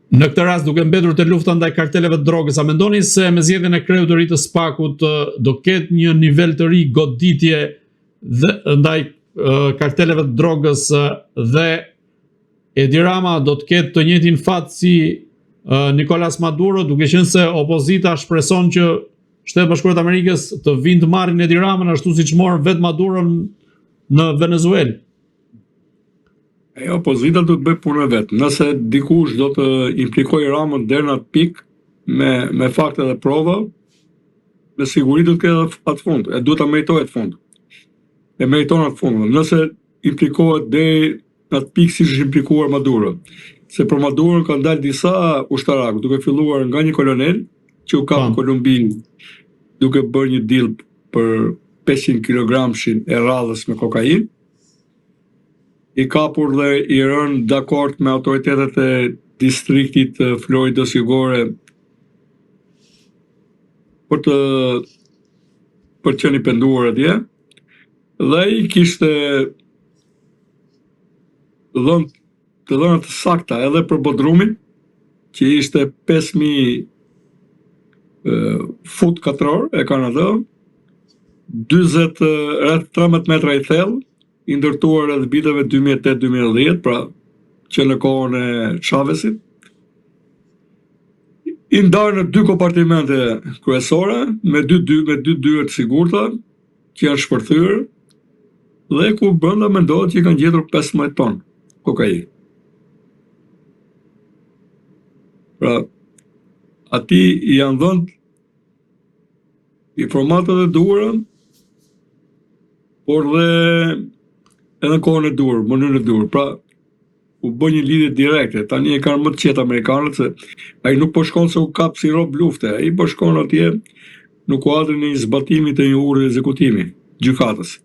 Në këtë rast, duke mbetur te lufta ndaj karteleve të drogës, a mendoni se me zgjedhjen e kreut të ri të SPAK-ut do ketë një nivel të ri goditje dhe ndaj karteleve të drogës dhe Edi Rama do të ketë të njëjtin fat si Nicolas Maduro, duke qenë se opozita shpreson që Shtetet Bashkuara të Amerikës të vinë të marrin Edi Ramën ashtu siç morën vetë Maduron në Venezuelë? Opozita do të bëjë punën e vet. Nëse dikush do të implikojë Ramën deri në atë pikë me fakte dhe prova, me siguri do të ketë atë fund. E duhet ta meritojë atë fund. E meriton atë fund. Nëse implikohet deri në atë pikë siç është implikuar Maduro. Se për Maduro kanë dalë disa ushtarak, duke filluar nga një kolonel që u kap në Kolumbi duke bërë një deal për 500 kg e radhës me kokainë. I kapur dhe i rënë dakord me autoritetet e distriktit Floridos Jugore për të qenë i penduar atje. Dhe i kishte të dhëna të sakta edhe për Bodrumin, që ishte 5000 fut katror e kanë atë, 40 rreth 13 metra i thellë, i ndërtuar edhe viteve 2008-2010, pra që në kohën e Chavezit. I ndarë në 2 kompartimente kryesore, me dy dyert sigurta, që janë shpërthyer, dhe ku brenda mendohet që kanë gjetur 15 ton kokainë. Pra, ati i janë dhënë informatat e duhura, por dhe edhe në kohën e dur, mënyrën e dur. Pra, u bë një lidhje direkte. Tani e kanë më të qetë amerikanët, se ai nuk po shkon se u kap si rob lufte. Ai po shkon atje në kuadrin e një zbatimi të një urdhri ekzekutimi, gjykatës.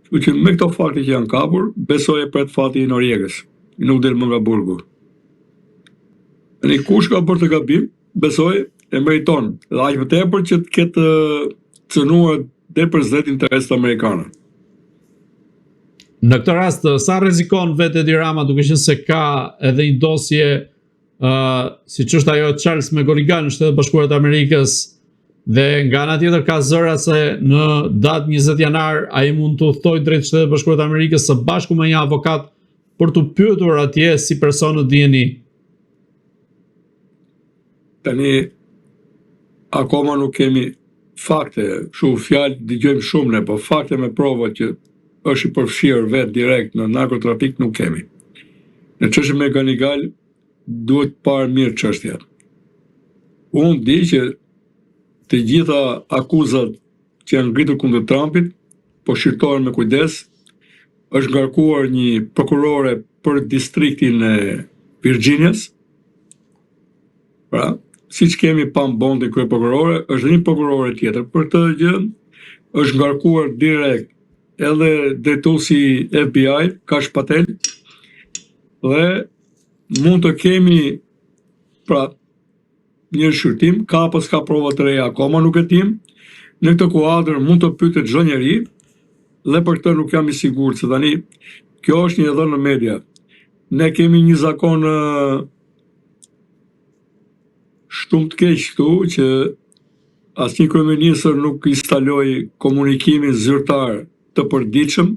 Kështu që me këto fakte që janë kapur, besoj e pret fati i Noriegës. Nuk del më nga burgu. Tani kush ka bërë të gabim, besoj e meriton. Dhe aq më tepër që të ketë cënuar tepër zet interesat amerikanë. Në këtë rast, sa rrezikon vetë Edi Rama, duke qenë se ka edhe një dosje siç është ajo e Charles McGonigal në Shtetet Bashkuara të Amerikës, dhe nga ana tjetër ka zëra se në datë 20 janar ai mund të udhtojë drejt Shtetet Bashkuara të Amerikës së bashku me një avokat për të pyetur atje si person në DNI. Tani akoma nuk kemi fakte, shumë fjalë dëgjojmë shumë ne, po fakte me prova që është i përfshirë vetë direkt në narkotrafik nuk kemi. Në çështjen me Ganigal duhet parë mirë çështja. Unë di që të gjitha akuzat që janë ngritur kundër Trumpit po shqyrtohen me kujdes. Është ngarkuar një prokurore për distriktin e Virginias. Pra, siç kemi Pam Bondi kryeprokurore, është një prokurore tjetër për këtë gjë. Është ngarkuar direkt edhe drejtuesi FBI, Kash Patel, dhe mund të kemi pra një shqyrtim, ka pas ka prova të reja, akoma nuk e dim. Në këtë kuadër mund të pyetet çdo njeri, dhe për këtë nuk jam i sigurt, se tani kjo është një dhënë në media. Ne kemi një zakon shumë të keq këtu, që asnjë kryeministër nuk instaloi komunikimin zyrtar të përditshëm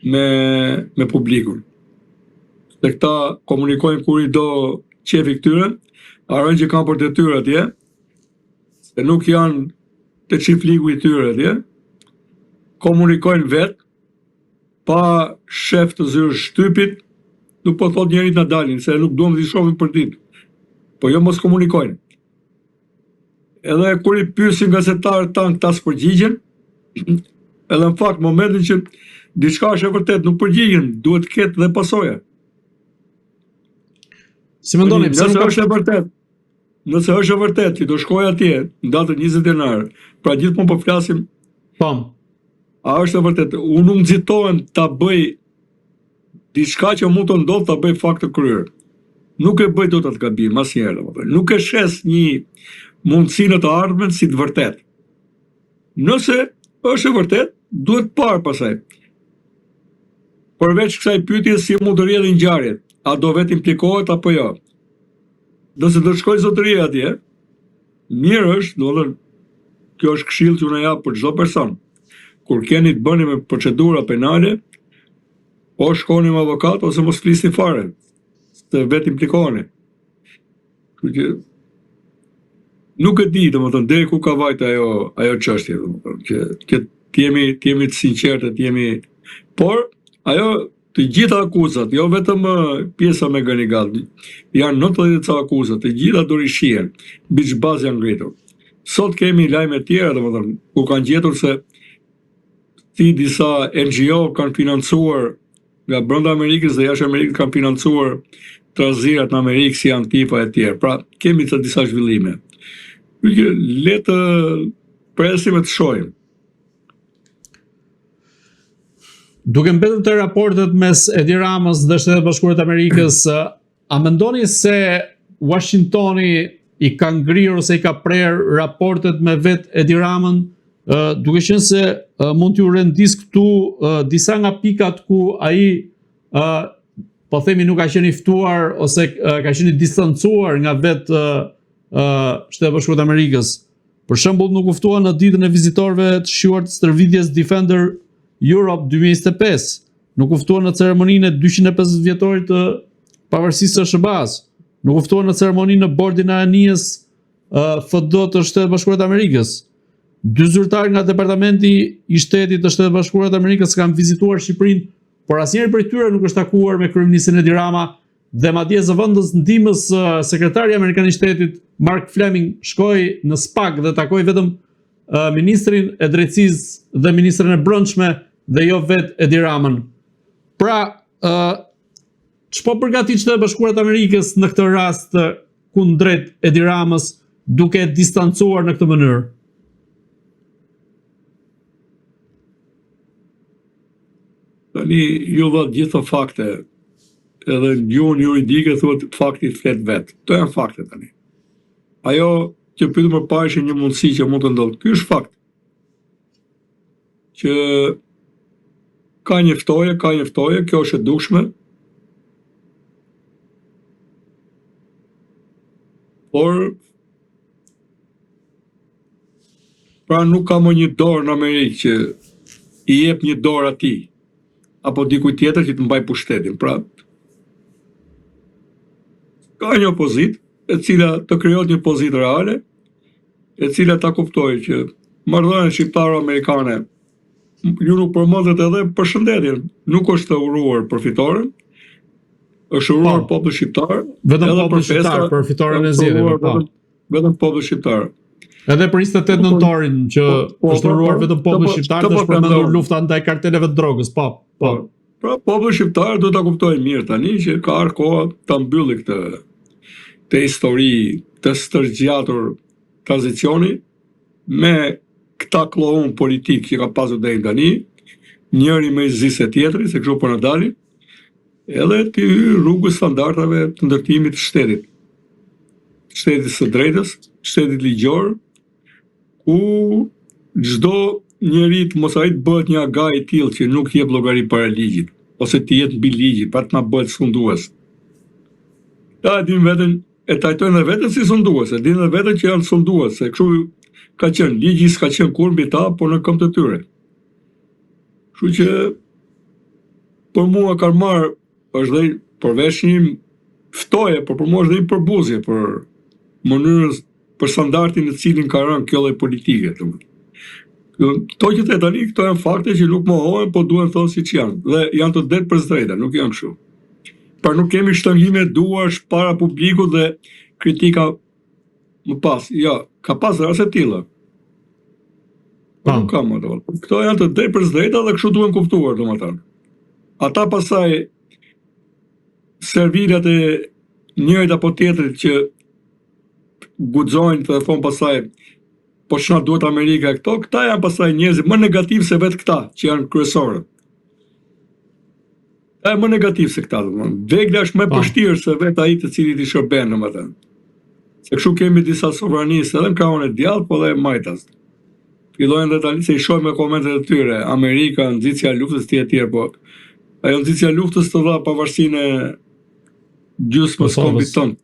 me publikun. Dhe këta komunikojnë kur i do qefi këtyre, arën që kanë për detyrë atje, se nuk janë të çiftliku i tyre atje, komunikojnë vetë, pa shef të zyrë shtypit, nuk po thot njerit na dalin, se nuk duam të i shohim për ditë, po jo mos komunikojnë. Edhe kur i pyesin gazetarët tanë këta s'përgjigjen, edhe në fakt, momentin që diçka është e vërtet, nuk përgjigjen, duhet të ketë dhe pasoja. Si mendoni, nëse është e vërtet, nëse është e vërtet që do shkoj atje në datën 20 janar, pra gjithmonë po flasim, a është e vërtet, unë nuk nxitohem ta bëj diçka që mund të ndodhë, ta bëj fakt të kryer. Nuk e bëj dot atë gabim, asnjëherë. Nuk e shes një mundësi në të ardhmen si të vërtet. Nëse është e vërtet, duhet parë pasaj. Përveç kësaj pyetje si mund të rrjedhin ngjarjet, a do vetë implikohet apo jo. Nëse do të shkoj zotëria atje, mirë është, domethënë kjo është këshill që unë jap për çdo person. Kur keni të bëni me procedura penale, o shkoni me avokat ose mos flisni fare, se vetë implikoni. Kështu që nuk e di, domethënë deri ku ka vajt ajo çështje, domethënë që t'jemi të sinqertë, por ajo të gjitha akuzat, jo vetëm pjesa me Ganigal, janë 90 ca akuzat, të gjitha do rishihen, mbi ç'bazë janë ngritur. Sot kemi lajme të tjera, domethënë, ku kanë gjetur se si disa NGO kanë financuar nga brenda Amerikës dhe jashtë Amerikës kanë financuar trazirat në Amerikë si Antifa e tjerë. Pra, kemi të disa zhvillime. Le të presim e të shohim. Duke mbetur te raportet mes Edi Ramës dhe Shtetet Bashkuara të Amerikës, a mendoni se Washingtoni i ka ngrirë ose i ka prerë raportet me vet Edi Ramën, duke qenë se mund t'ju rendis këtu disa nga pikat ku ai po themi nuk ka qenë i ftuar ose ka qenë i distancuar nga vet Shtetet Bashkuara të Amerikës. Për shembull, nuk u ftua në ditën e vizitorëve të shquar të stërvitjes Defender Europe 2025, nuk u ftua në ceremoninë e 250 vjetorit të pavarësisë së SBA-s, nuk u ftua në ceremoninë në bordin e anijës FD të Shtetet Bashkuara të Amerikës. Dy zyrtarë nga Departamenti i Shtetit të Shtetet Bashkuara të Amerikës kanë vizituar Shqipërinë, por asnjëri prej tyre nuk është takuar me kryeministrin Edi Rama dhe madje zëvendës ndihmës sekretari amerikan i Shtetit Mark Fleming shkoi në SPAC dhe takoi vetëm ministrin e drejtësisë dhe ministrin e brendshme dhe jo vet Edi Ramën. Pra, ç'po përgatit Shtetet Bashkuara të Amerikës në këtë rast kundrejt Edi Ramës duke distancuar në këtë mënyrë? Tani ju dha gjithë fakte, edhe gjuhën juridike thuhet fakti flet vet. Këto janë fakte tani. Ajo që pyetëm më parë është një mundësi që mund të ndodhë. Ky është fakt. Që ka një ftoje, kjo është e dukshme. Por pra nuk ka më një dorë në Amerikë që i jep një dorë atij apo dikujt tjetër që të mbaj pushtetin. Pra, ka një opozitë e cila të krijohet një pozitë reale, e cila ta kuptojë që marrëdhënia shqiptaro-amerikane ju nuk përmendet edhe përshëndetjen, nuk është të uruar për fitoren, është uruar populli shqiptar, vetëm populli shqiptar për fitoren e zgjedhjeve, vetëm populli shqiptar. Edhe për 28 nëntorin që është uruar vetëm populli shqiptar dhe është përmendur lufta ndaj karteleve të drogës, po. Pra populli shqiptar duhet ta kuptojë mirë tani që ka ardhur koha ta mbylli këtë histori të stërgjatur tranzicioni me këta kloun politik që ka pasur deri tani, njëri me zisë e tjetri, se kështu po na dalin, edhe të hyjë rrugës standardave të ndërtimit të shtetit. Shtetit së drejtës, shtetit ligjor, ku çdo njeri të mos arrit bëhet një agaj i tillë që nuk jep llogari para ligjit, ose të jetë mbi ligjit, pa të na bëhet sundues. Ta din veten, e trajtojnë dhe veten si sundues, e din dhe veten që janë sundues, se kështu ka qenë ligji, s'ka qenë kur mbi ta, por në këmbë të tyre. Kështu që për mua ka marrë është dhe përveç një ftoje, por për mua është dhe një përbuzje për mënyrën, për standardin në cilin ka rënë kjo lloj politike. Këto që the tani, këto janë fakte që nuk mohohen, po duhen thonë siç janë. Dhe janë të drejtë për drejta, nuk janë kështu. Pra nuk kemi shtëngime duash para publikut dhe kritika më pas. Ja, ka pas raste të tilla. Nuk kam ato. Këto janë të drejtë për drejta dhe kështu duhen kuptuar, domethënë. Ata pastaj servilat e njërit apo tjetrit që guxojnë të thonë pastaj po ç'na duhet Amerika këto, këta janë pastaj njerëz më negativ se vetë këta që janë kryesorët. Këta janë më negativ se këta, domethënë. Vegla është më e vështirë se vetë ai të cilit i shërben, domethënë. Se kështu kemi disa sovranistë edhe në krahun e djallë, po edhe majtas. Fillojnë dhe tani se i shohim me komentet e tyre, Amerika, nxitja e luftës etj, po ajo nxitja e luftës të dha pavarësinë e gjysmës kombit tonë.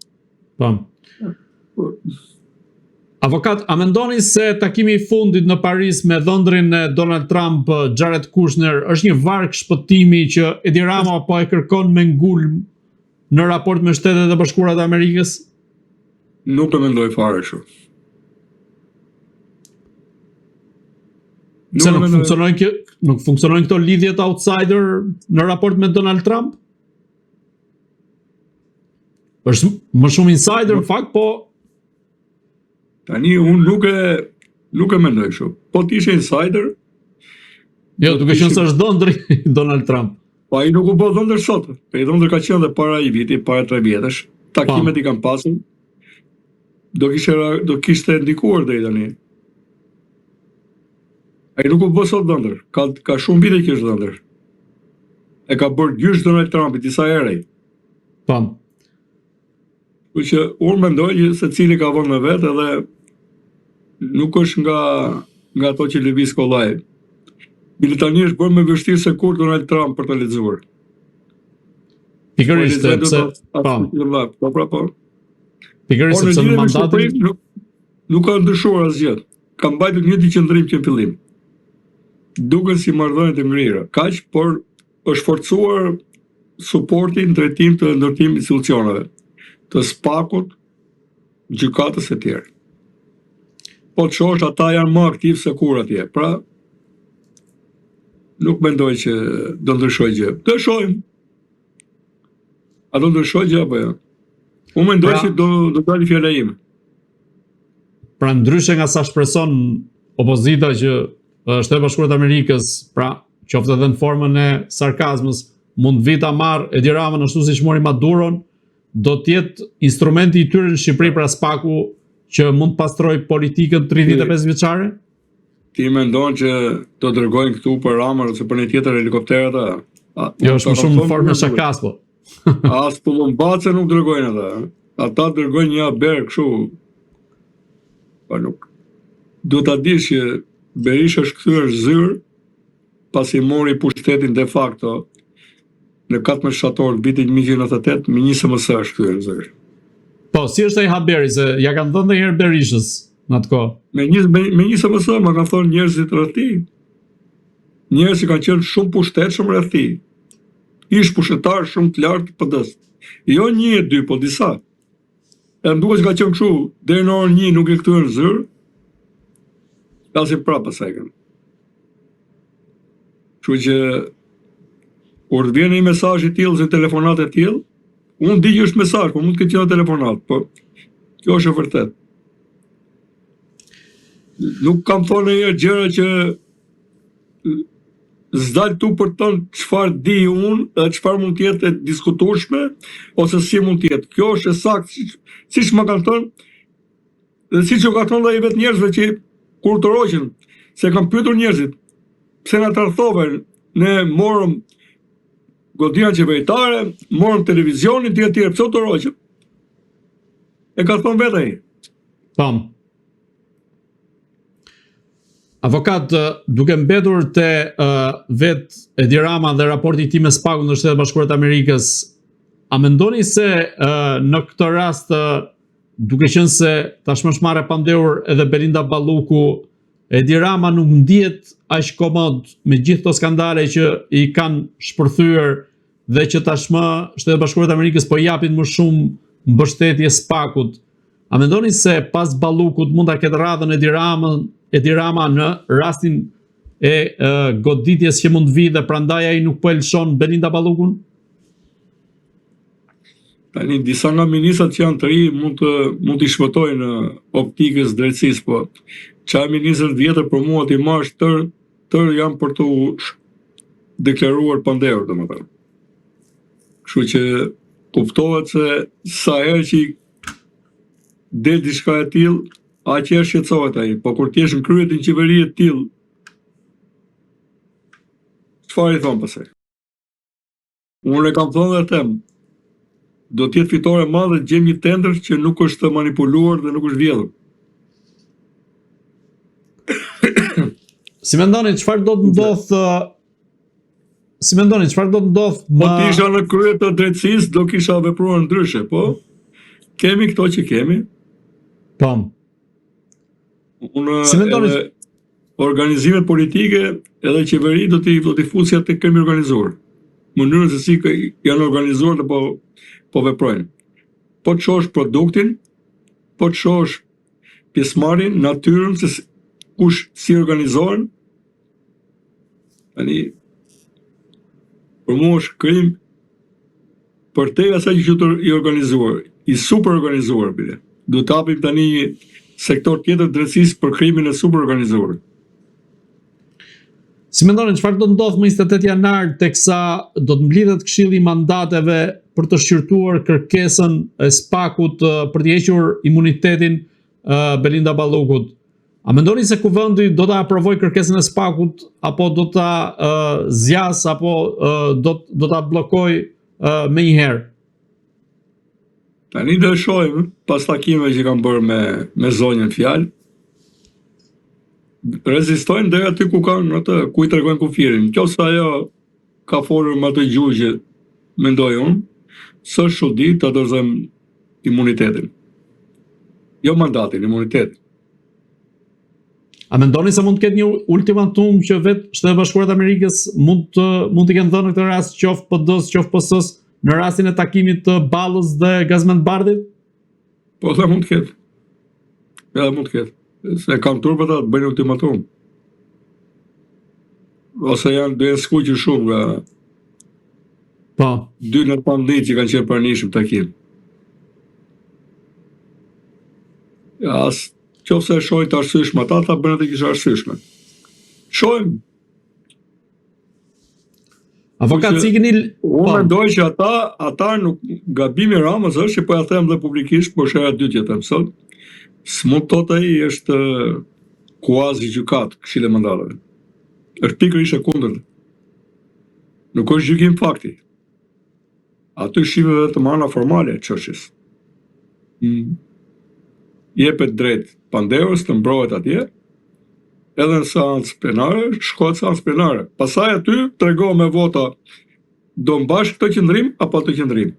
Avokat, a mendoni se takimi I fundit në Paris me dhëndrin e Donald Trump, Jared Kushner, është një varg shpëtimi që Edi Rama po e kërkon me ngulm në raport me Shtetet e Bashkuara të Amerikës? Nuk e mendoj fare kështu. Se nuk funksionojnë këto lidhjet outsider në raport me Donald Trump? Është më shumë insider në fakt, po tani unë nuk e mendoj kështu. Po t'ishe insider? Jo, duke qenë se është dhëndri Donald Trump. Po ai nuk u bë dhëndër sot. Po I dhëndër ka qenë dhe para I viti, para 3 vjetësh. Takimet I kanë pasur. Do kishte ndikuar deri tani. Ai nuk u bë sot dhëndër. Ka shumë vite që është dhëndër. E ka bërë gjysh Donald Trumpi disa herë. Pam. Kështu që unë mendoj që secili ka vënë me vetë edhe nuk është nga ato që lëviz kollaj. Bile tani është bërë me vështirë se kur Donald Trump për të lexuar. Pikërisht sepse po. Pikërisht sepse në mandatin nuk ka ndryshuar asgjë. Ka mbajtur një njëjtin qëndrim që në fillim. Duken si marrëdhënie të ngrirë. Kaq, por është forcuar suporti në drejtim të ndërtimit institucioneve, të SPAK-ut, gjykatës e tjerë. Po të shohësh ata janë më aktiv se kur atje. Pra, nuk mendoj që do ndryshoj gjë. Do shohim. A do ndryshoj gjë apo jo? Unë mendoj që do dalë fjala ime. Pra ndryshe nga sa shpreson opozita që Shtetet e Bashkuara të Amerikës, pra qoftë edhe në formën e sarkazmës, mund vita marr Edi Rama ashtu siç mori Maduron, do të jetë instrumenti I tyre në Shqipëri pra SPAK-u që mund të pastroj politikën 35 vjeçare? Ti mendon që do dërgojnë këtu për Ramën ose për një tjetër helikopter ata? Jo, është më shumë në formë shakas, po. As pullumbace nuk dërgojnë ata. Ata dërgojnë një aber kështu. Pa nuk. Do ta dish që Berisha është kthyer zyrë pasi mori pushtetin de facto në 14 shtator vitit 1998, ministri është kthyer zyrë. Po, si është ai haberi se ja kanë dhënë ndonjëherë Berishës në atë kohë? Me ministri më kanë thonë njerëzit rreth tij. Njerëz që kanë qenë shumë pushtetshëm rreth tij. Ish pushtetar shumë të lartë PD-s. Jo 1-2, po disa. E më duket që ka qenë kështu, deri në orën 1 nuk e kthyer zyrë. Kasi prapë pasaj kanë. Kështu që kur vjen një mesazh I tillë ose telefonat e tillë, unë di që është mesazh, po mund të ketë qenë telefonat, po kjo është e vërtetë. Nuk kam thonë një gjëra që s'dal tu për të thënë çfarë di unë, çfarë mund të jetë e diskutueshme ose si mund të jetë. Kjo është saktë siç më kanë thënë, dhe siç u ka thënë ai vetë njerëzve që kur të roqen, se kam pyetur njerëzit, pse na tradhtove, ne morëm godina qeveritare, morëm televizionin të tjerë, pse u të roqen? E ka thënë vetë ai. Tam. Avokat, duke mbetur te vet Edi Rama dhe raporti I tij me SPAK-un në Shtetet e Bashkuara të Amerikës, a mendoni se në këtë rast duke qenë se tashmë është marrë pandehur edhe Belinda Balluku, Edi Rama nuk ndihet aq komod me gjithë këto skandale që I kanë shpërthyer dhe që tashmë Shtetet e Bashkuara të Amerikës po japin më shumë mbështetje SPAK-ut. A mendoni se pas Ballukut mund ta ketë radhën Edi Rama në rastin e goditjes që mund vi dhe prandaj ai nuk po e lëshon Belinda Ballukun? Tani disa nga ministrat që janë të ri mund t'i shpëtojnë në optikës drejtësisë, po çfarë ministrat vjetër për mua ti marrësh tër janë për të deklaruar pandehur, domethënë. Kështu që kuptohet se sa herë që del diçka e tillë, aq herë shqetësohet ai, po kur ti je në krye të një qeverie të tillë, çfarë I thon pastaj? Unë e kam thënë dhe them, do të jetë fitore e madhe të gjejmë një tender që nuk është manipuluar dhe nuk është vjedhur. Si mendoni çfarë do të ndodh? Si mendoni çfarë do të ndodh? Po ti isha në krye të drejtësisë, do kisha vepruar ndryshe, po kemi këto që kemi. Po. Unë Si mendoni? edhe organizimet politike edhe qeveri do t'i fusja të krimi organizuar. Mënyrën se si janë organizuar dhe po veprojnë. Po të shohësh produktin, po të shohësh pjesëmarrjen, natyrën se kush si organizohen. Tani për mua është krim për te asaj që është i organizuar, i super organizuar bile. Do të hapim tani një sektor tjetër drejtësisë për krimin e super organizuar. Si mendoni çfarë do ndodh më 28 janar teksa do të mblidhet Këshilli i Mandateve për të shqyrtuar kërkesën e SPAK-ut për të hequr imunitetin Belinda Ballukut? A mendoni se Kuvendi do ta aprovojë kërkesën e SPAK-ut apo do ta zgjas apo do ta bllokojë më njëherë? Tani do shohim pas takimeve që kam bërë me zonjën fjalë. Rezistojnë deri aty ku kanë atë, ku i tregojnë kufirin. Nëse ajo ka folur me atë gjuhë që mendoj unë, s'është çudi ta dorëzojmë imunitetin. Jo mandatin, imunitetin. A mendoni se mund të ketë një ultimatum që vetë Shtetet e Bashkuara të Amerikës mund të kenë dhënë në këtë rast qoftë PD-s, qoftë PS-s në rastin e takimit të Ballës dhe Gazmend Bardhit? Po dhe mund të ketë. Edhe mund të ketë. Se kam turpë ata të bëjnë ultimatum. Ose do jenë skuqur shumë nga Po. dy në pandit që kanë qenë pranishëm takim. Ja, qofse e shohin të arsyeshme ata, ta bëjnë atë që është arsyeshme. Shohim. Avokat Cigni, Unë mendoj që ata nuk gabimi Ramës është që po ja them dhe publikisht, por shera dytë që them sot. S'mund tot ai është kuazi gjykat Këshilli i Mandateve. Është pikërisht e kundërt. Nuk është gjykim fakti. Aty shihme vetëm ana formale e çështjes. Jepet drejt Pandeos të mbrohet atje, edhe në seancë plenare, shkohet seancë plenare. Pastaj aty tregon me vota do mbash këtë qendrim apo atë qendrim.